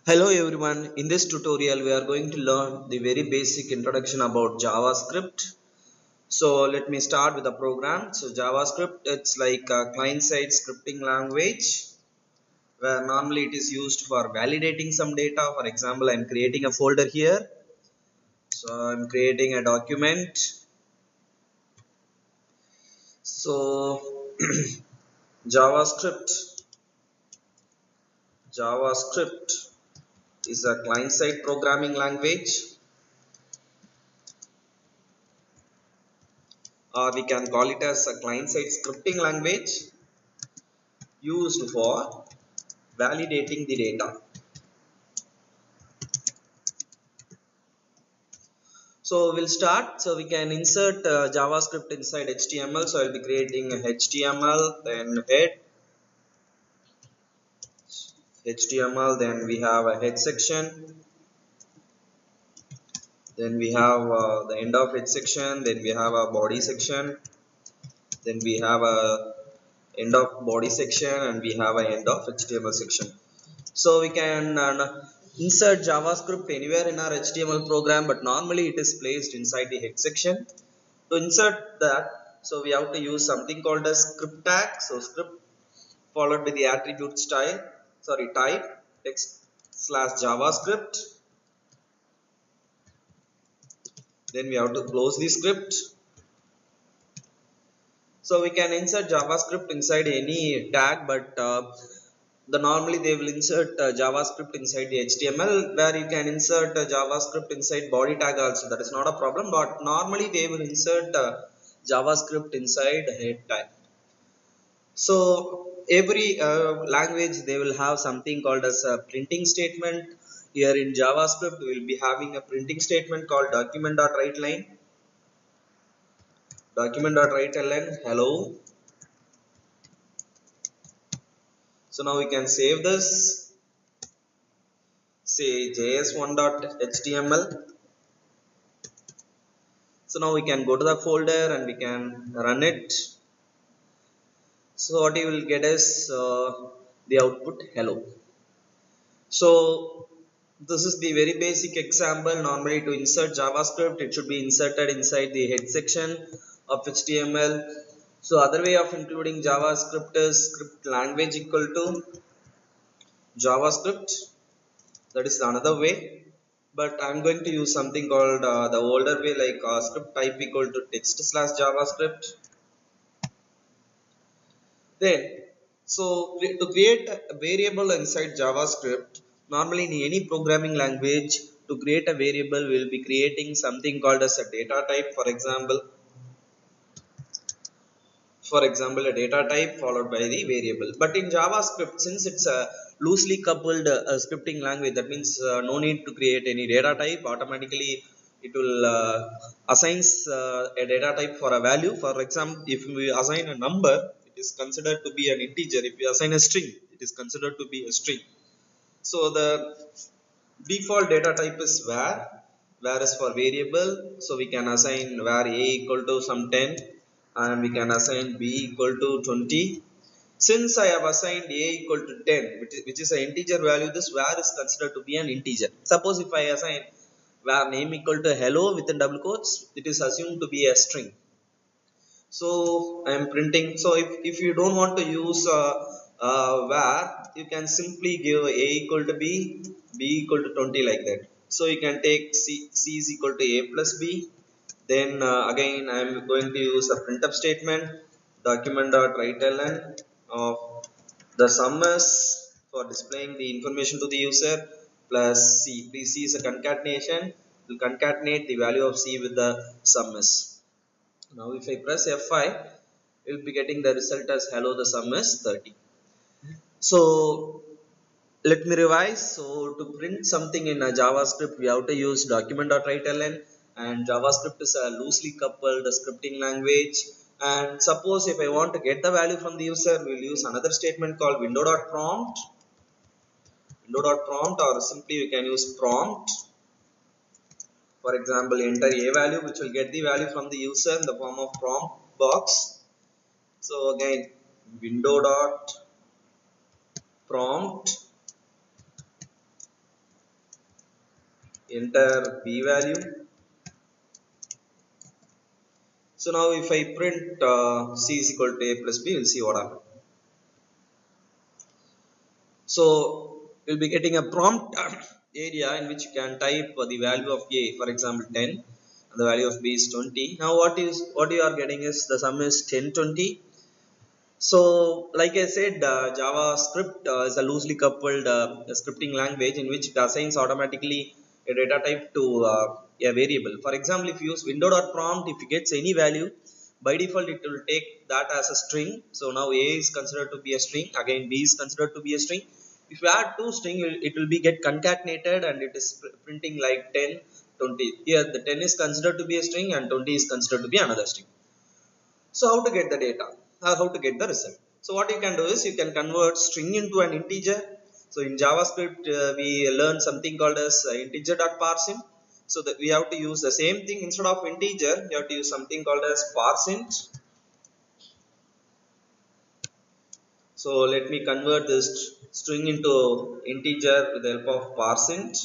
Hello everyone, in this tutorial we are going to learn the very basic introduction about JavaScript. So let me start with the program. So JavaScript, it's like a client-side scripting language where normally it is used for validating some data. For example, I'm creating a folder here. So I'm creating a document. So JavaScript, JavaScript is a client-side programming language, or we can call it as a client-side scripting language used for validating the data. So we'll start. So we can insert JavaScript inside HTML. So I'll be creating a HTML, then HTML, then we have a head section, then we have the end of head section, then we have a body section, then we have a end of body section, and we have a end of HTML section. So we can insert JavaScript anywhere in our HTML program, but normally it is placed inside the head section. To insert that, so we have to use something called as script tag. So script followed by the attribute type text slash JavaScript. Then we have to close the script. So we can insert JavaScript inside any tag, but normally they will insert JavaScript inside the HTML, where you can insert JavaScript inside body tag also. That is not a problem, but normally they will insert JavaScript inside head tag. So every language they will have something called as a printing statement. Here in JavaScript we will be having a printing statement called document.writeLine. Document.writeLine hello. So now we can save this. Say js1.html. So now we can go to the folder and we can run it. So what you will get is the output hello. So this is the very basic example. Normally to insert JavaScript, it should be inserted inside the head section of HTML. So other way of including JavaScript is script language equal to JavaScript. That is another way. But I'm going to use something called the older way, like script type equal to text slash JavaScript. Then, so to create a variable inside JavaScript, normally in any programming language, to create a variable, we'll be creating something called as a data type. For example, a data type followed by the variable. But in JavaScript, since it's a loosely coupled scripting language, that means no need to create any data type. Automatically, it will assigns a data type for a value. For example, if we assign a number, it is considered to be an integer. If we assign a string, it is considered to be a string. So the default data type is var is for variable. So we can assign var a equal to some 10, and we can assign b equal to 20. Since I have assigned a equal to 10, which is an integer value, this var is considered to be an integer. Suppose if I assign var name equal to hello within double quotes, it is assumed to be a string. So I am printing. So if you don't want to use var, you can simply give a equal to b equal to 20, like that. So you can take c is equal to a plus b. Then again I am going to use a printf statement, document.writeLn of the sum is for displaying the information to the user, plus c. Please, c is a concatenation. Will concatenate the value of c with the sum is. Now if I press F5, we will be getting the result as hello, the sum is 30. So let me revise. So to print something in a JavaScript, we have to use document.writeLn, and JavaScript is a loosely coupled scripting language. And suppose if I want to get the value from the user, we will use another statement called window.prompt. Window.prompt, or simply we can use prompt. For example, enter a value, which will get the value from the user in the form of prompt box. So again, window.prompt, enter b value. So now if I print c is equal to a plus b, we'll see what happens. So you'll be getting a prompt area in which you can type the value of a, for example 10, and the value of b is 20. Now what you are getting is the sum is 10, 20. So like I said, JavaScript is a loosely coupled scripting language in which it assigns automatically a data type to a variable. For example, if you use window.prompt, if it gets any value, by default it will take that as a string. So now a is considered to be a string, again b is considered to be a string. If you add two string, it will be get concatenated and it is printing like 10, 20. Here the 10 is considered to be a string and 20 is considered to be another string. So how to get the data or how to get the result? So what you can do is you can convert string into an integer. So in JavaScript we learn something called as integer.parseInt. So that we have to use the same thing. Instead of integer, you have to use something called as parseInt. So let me convert this string into integer with the help of parseInt.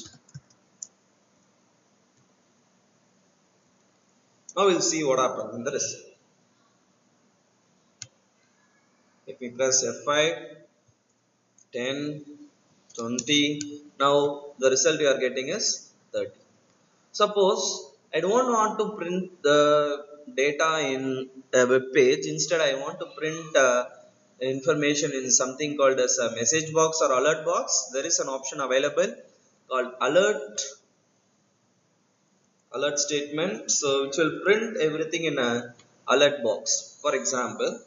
Now we'll see what happens in the result. If we press F5, 10, 20. Now the result you are getting is 30. Suppose I don't want to print the data in a web page. Instead, I want to print information in something called as a message box or alert box. There is an option available called alert statement. So which will print everything in a alert box. For example,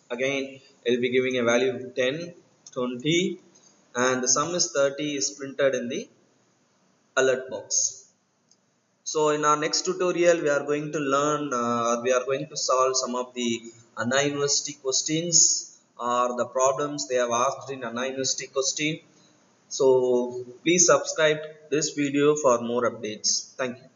again I'll be giving a value of 10, 20, and the sum is 30 is printed in the alert box. So in our next tutorial we are going to learn we are going to solve some of the Anna University questions or the problems they have asked in Anna University question. So please subscribe this video for more updates. Thank you.